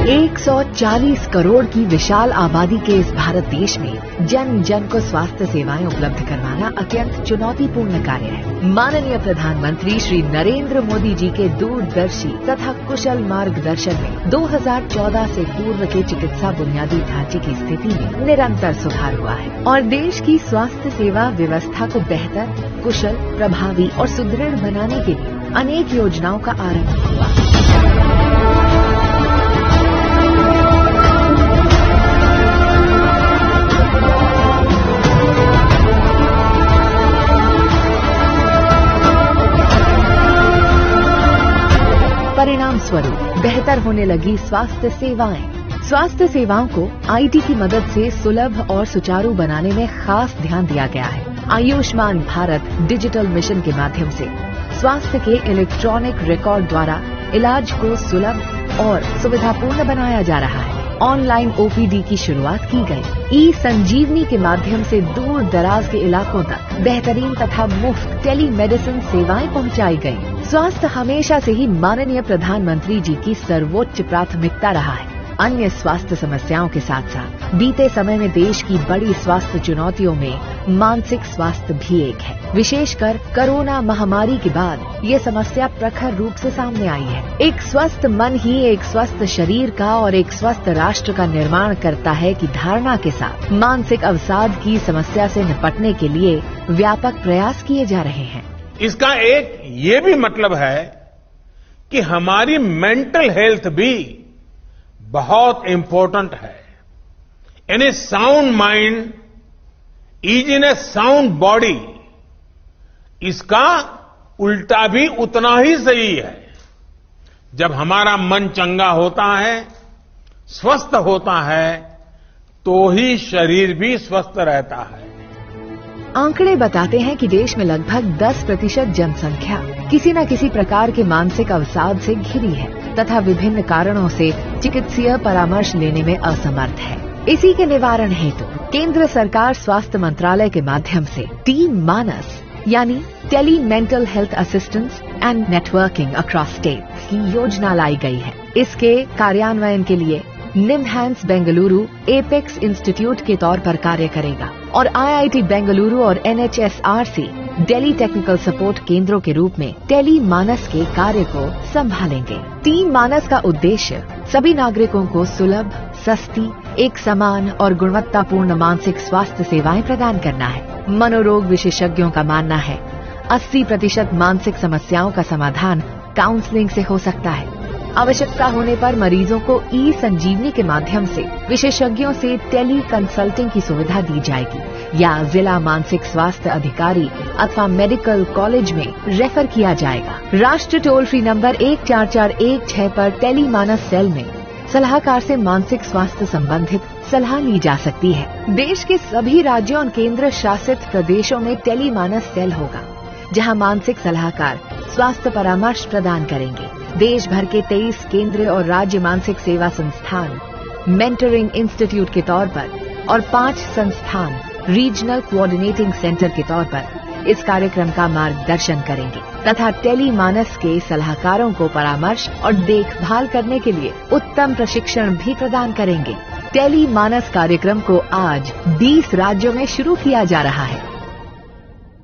140 करोड़ की विशाल आबादी के इस भारत देश में जन जन को स्वास्थ्य सेवाएं उपलब्ध करवाना अत्यंत चुनौतीपूर्ण कार्य है। माननीय प्रधानमंत्री श्री नरेंद्र मोदी जी के दूरदर्शी तथा कुशल मार्गदर्शन में 2014 से पूर्व के चिकित्सा बुनियादी ढांचे की स्थिति में निरंतर सुधार हुआ है और देश की स्वास्थ्य सेवा व्यवस्था को बेहतर, कुशल, प्रभावी और सुदृढ़ बनाने के लिए अनेक योजनाओं का आरंभ हुआ। परिणाम स्वरूप बेहतर होने लगी स्वास्थ्य सेवाएं। स्वास्थ्य सेवाओं को आईटी की मदद से सुलभ और सुचारू बनाने में खास ध्यान दिया गया है। आयुष्मान भारत डिजिटल मिशन के माध्यम से स्वास्थ्य के इलेक्ट्रॉनिक रिकॉर्ड द्वारा इलाज को सुलभ और सुविधापूर्ण बनाया जा रहा है। ऑनलाइन ओपीडी की शुरुआत की गई। ई संजीवनी के माध्यम से दूर दराज के इलाकों तक बेहतरीन तथा मुफ्त टेली मेडिसिन सेवाएं पहुंचाई गयी। स्वास्थ्य हमेशा से ही माननीय प्रधानमंत्री जी की सर्वोच्च प्राथमिकता रहा है। अन्य स्वास्थ्य समस्याओं के साथ साथ बीते समय में देश की बड़ी स्वास्थ्य चुनौतियों में मानसिक स्वास्थ्य भी एक है। विशेषकर कोरोना महामारी के बाद ये समस्या प्रखर रूप से सामने आई है। एक स्वस्थ मन ही एक स्वस्थ शरीर का और एक स्वस्थ राष्ट्र का निर्माण करता है की धारणा के साथ मानसिक अवसाद की समस्या से निपटने के लिए व्यापक प्रयास किए जा रहे हैं। इसका एक ये भी मतलब है कि हमारी मेंटल हेल्थ भी बहुत इंपॉर्टेंट है। यानी sound mind is in A sound body, इसका उल्टा भी उतना ही सही है। जब हमारा मन चंगा होता है, स्वस्थ होता है, तो ही शरीर भी स्वस्थ रहता है। आंकड़े बताते हैं कि देश में लगभग 10% जनसंख्या किसी न किसी प्रकार के मानसिक अवसाद से घिरी है तथा विभिन्न कारणों से चिकित्सीय परामर्श लेने में असमर्थ है। इसी के निवारण हेतु केंद्र सरकार स्वास्थ्य मंत्रालय के माध्यम से टीम मानस यानी tele mental health assistance and networking across state की योजना लाई गई है। इसके कार्यान्वयन के लिए निमहैंस बेंगलुरु एपेक्स इंस्टीट्यूट के तौर पर कार्य करेगा और आईआईटी बेंगलुरु और एनएचएसआरसी दिल्ली टेक्निकल सपोर्ट केंद्रों के रूप में टेली मानस के कार्य को संभालेंगे। टीम मानस का उद्देश्य सभी नागरिकों को सुलभ, सस्ती, एक समान और गुणवत्तापूर्ण मानसिक स्वास्थ्य सेवाएं प्रदान करना है। मनोरोग विशेषज्ञों का मानना है 80% मानसिक समस्याओं का समाधान काउंसलिंग से हो सकता है। आवश्यकता होने पर मरीजों को ई संजीवनी के माध्यम से विशेषज्ञों से टेली कंसल्टिंग की सुविधा दी जाएगी या जिला मानसिक स्वास्थ्य अधिकारी अथवा मेडिकल कॉलेज में रेफर किया जाएगा। राष्ट्रीय टोल फ्री नंबर 14416 पर टेली मानस सेल में सलाहकार से मानसिक स्वास्थ्य संबंधित सलाह ली जा सकती है। देश के सभी राज्यों और केंद्र शासित प्रदेशों में टेली मानस सेल होगा, जहां मानसिक सलाहकार स्वास्थ्य परामर्श प्रदान करेंगे। देश भर के 23 केंद्रीय और राज्य मानसिक सेवा संस्थान मेंटरिंग इंस्टीट्यूट के तौर पर और 5 संस्थान रीजनल कोऑर्डिनेटिंग सेंटर के तौर पर इस कार्यक्रम का मार्गदर्शन करेंगे तथा टेली मानस के सलाहकारों को परामर्श और देखभाल करने के लिए उत्तम प्रशिक्षण भी प्रदान करेंगे। टेली मानस कार्यक्रम को आज 20 राज्यों में शुरू किया जा रहा है।